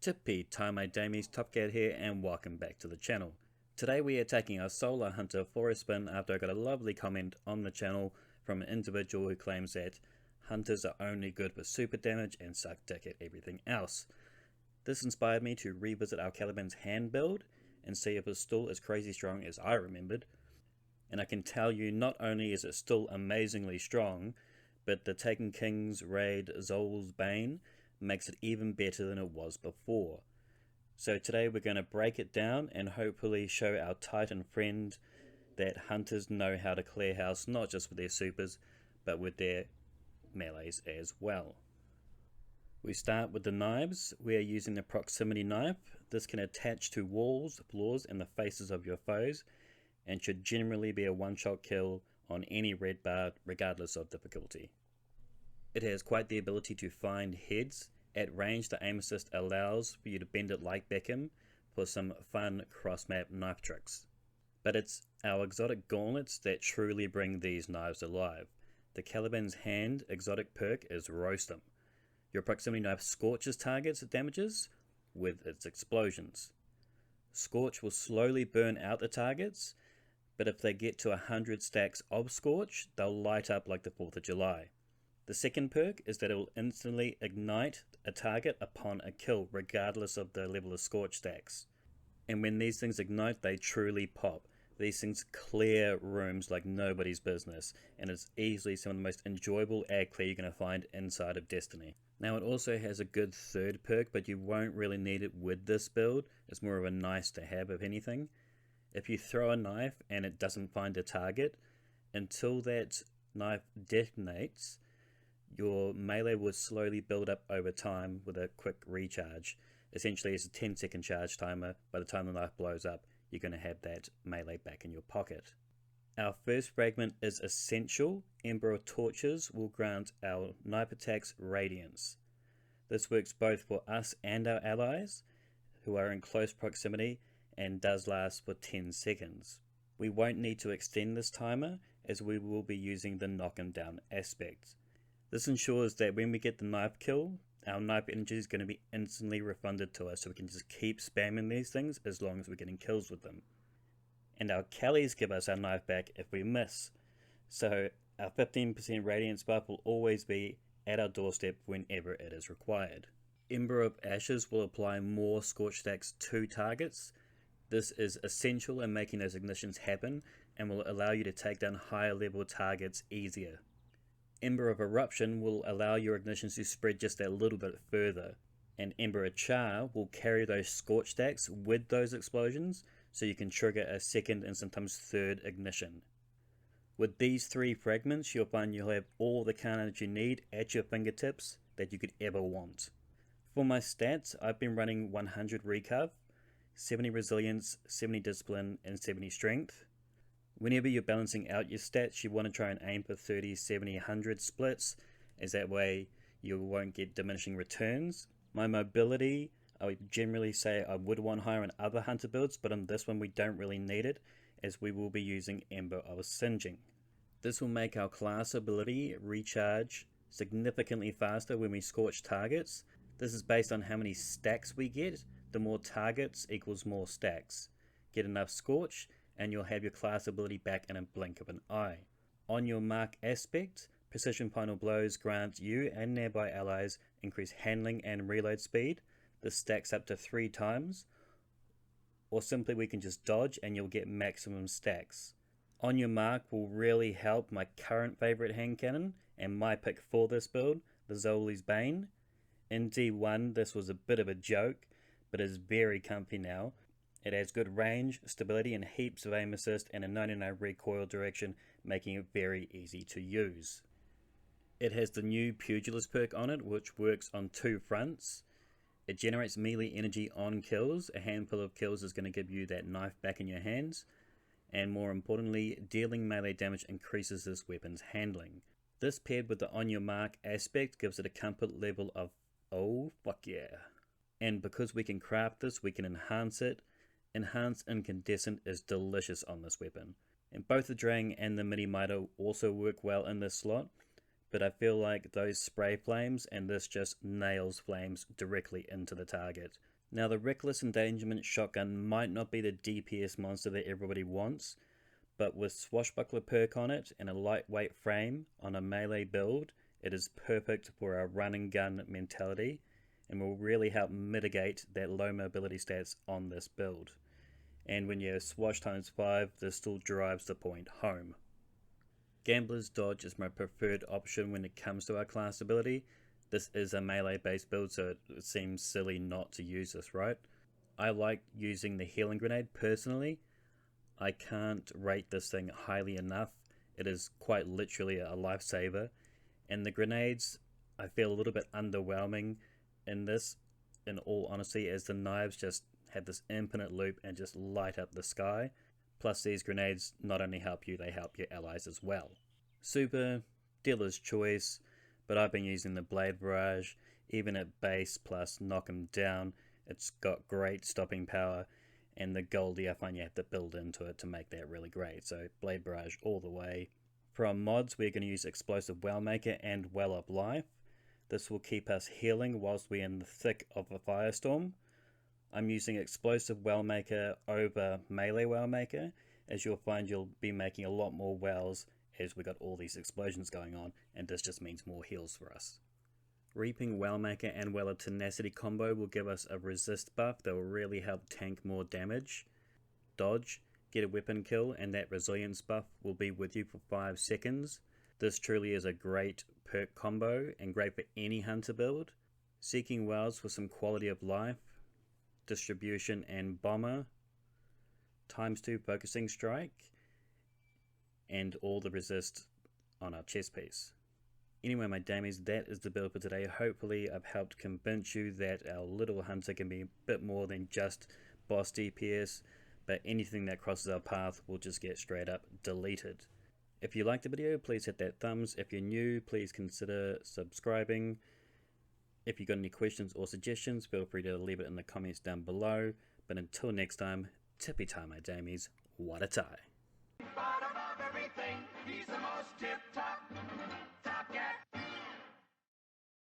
Tippy, Time Damies, Top Cat here, and welcome back to the channel. Today we are taking our Solar Hunter for a spin after I got a lovely comment on the channel from an individual who claims that hunters are only good with super damage and suck dick at everything else. This inspired me to revisit our Caliban's hand build and see if it's still as crazy strong as I remembered. And I can tell you, not only is it still amazingly strong, but the Taken King's raid Zaouli's Bane makes it even better than it was before. So today we're going to break it down and hopefully show our Titan friend that hunters know how to clear house, not just with their supers, but with their melees as well. We start with the knives. We are using the proximity knife. This can attach to walls, floors, and the faces of your foes, and should generally be a one-shot kill on any red bar regardless of difficulty. It has quite the ability to find heads. At range, the aim assist allows for you to bend it like Beckham for some fun cross-map knife tricks. But it's our exotic gauntlets that truly bring these knives alive. The Caliban's hand exotic perk is Roast 'em. Your proximity knife scorches targets it damages with its explosions. Scorch will slowly burn out the targets, but if they get to 100 stacks of Scorch, they'll light up like the 4th of July. The second perk is that it will instantly ignite a target upon a kill, regardless of the level of Scorch stacks. And when these things ignite, they truly pop. These things clear rooms like nobody's business, and it's easily some of the most enjoyable ag clear you're going to find inside of Destiny. Now it also has a good third perk, but you won't really need it with this build. It's more of a nice to have, if anything. If you throw a knife and it doesn't find a target, until that knife detonates, your melee will slowly build up over time with a quick recharge. Essentially, it's a 10-second charge timer. By the time the knife blows up, you're going to have that melee back in your pocket. Our first fragment is essential. Ember of Torches will grant our knife attacks radiance. This works both for us and our allies who are in close proximity and does last for 10 seconds. We won't need to extend this timer as we will be using the knock 'em down aspect. This ensures that when we get the knife kill, our knife energy is going to be instantly refunded to us, so we can just keep spamming these things as long as we're getting kills with them. And our Callies give us our knife back if we miss, so our 15% radiance buff will always be at our doorstep whenever it is required. Ember of Ashes will apply more Scorch stacks to targets. This is essential in making those ignitions happen and will allow you to take down higher level targets easier. Ember of Eruption will allow your ignitions to spread just a little bit further, and Ember of Char will carry those Scorch stacks with those explosions, so you can trigger a second and sometimes third ignition. With these three fragments, you'll find you'll have all the carnage you need at your fingertips that you could ever want. For my stats, I've been running 100 Recov, 70 Resilience, 70 Discipline, and 70 Strength. Whenever you're balancing out your stats, you want to try and aim for 30, 70, 100 splits, as that way you won't get diminishing returns. My mobility, I would generally say I would want higher in other hunter builds, but on this one we don't really need it, as we will be using Ember of Singeing. This will make our class ability recharge significantly faster when we scorch targets. This is based on how many stacks we get. The more targets equals more stacks. Get enough scorch, and you'll have your class ability back in a blink of an eye. On your mark aspect, precision final blows grant you and nearby allies increased handling and reload speed. This stacks up to 3 times, or simply we can just dodge and you'll get maximum stacks. On your mark will really help my current favorite hand cannon and my pick for this build, the Zaouli's Bane. In D1 this was a bit of a joke, but is very comfy now. It has good range, stability, and heaps of aim assist and a 99 recoil direction, making it very easy to use. It has the new Pugilist perk on it, which works on 2 fronts. It generates melee energy on kills. A handful of kills is going to give you that knife back in your hands. And more importantly, dealing melee damage increases this weapon's handling. This paired with the on your mark aspect gives it a comfort level of, oh fuck yeah. And because we can craft this, we can enhance it. Enhanced Incandescent is delicious on this weapon. And both the Drang and the Midi Miter also work well in this slot, but I feel like those spray flames and this just nails flames directly into the target. Now the Reckless Endangerment Shotgun might not be the DPS monster that everybody wants, but with Swashbuckler perk on it and a lightweight frame on a melee build, it is perfect for a run and gun mentality and will really help mitigate that low mobility stats on this build. And when you have Swash times 5, this still drives the point home. Gambler's Dodge is my preferred option when it comes to our class ability. This is a melee based build, so it seems silly not to use this, right? I like using the healing grenade personally. I can't rate this thing highly enough. It is quite literally a lifesaver. And the grenades, I feel a little bit underwhelming in this, in all honesty, as the knives just have this infinite loop and just light up the sky. Plus these grenades not only help you, they help your allies as well. Super, dealer's choice, but I've been using the Blade Barrage. Even at base plus knock 'em down, it's got great stopping power, and the Goldie I find you have to build into it to make that really great. So Blade Barrage all the way. For our mods, we're going to use Explosive Wellmaker and Well Up Life. This will keep us healing whilst we're in the thick of a firestorm. I'm using Explosive Wellmaker over Melee Wellmaker, as you'll find you'll be making a lot more wells as we got all these explosions going on, and this just means more heals for us. Reaping Wellmaker and Well of Tenacity combo will give us a resist buff that will really help tank more damage. Dodge, get a weapon kill, and that resilience buff will be with you for 5 seconds. This truly is a great perk combo and great for any hunter build. Seeking Wells for some quality of life. Distribution and Bomber. ×2 Focusing Strike. And all the resist on our chest piece. Anyway, my damies, that is the build for today. Hopefully I've helped convince you that our little hunter can be a bit more than just boss DPS, but anything that crosses our path will just get straight up deleted. If you liked the video, please hit that thumbs. If you're new, please consider subscribing. If you've got any questions or suggestions, feel free to leave it in the comments down below. But until next time, tippy tie, my damies. What a tie. Bottom of everything, he's the most tip-top, top cat.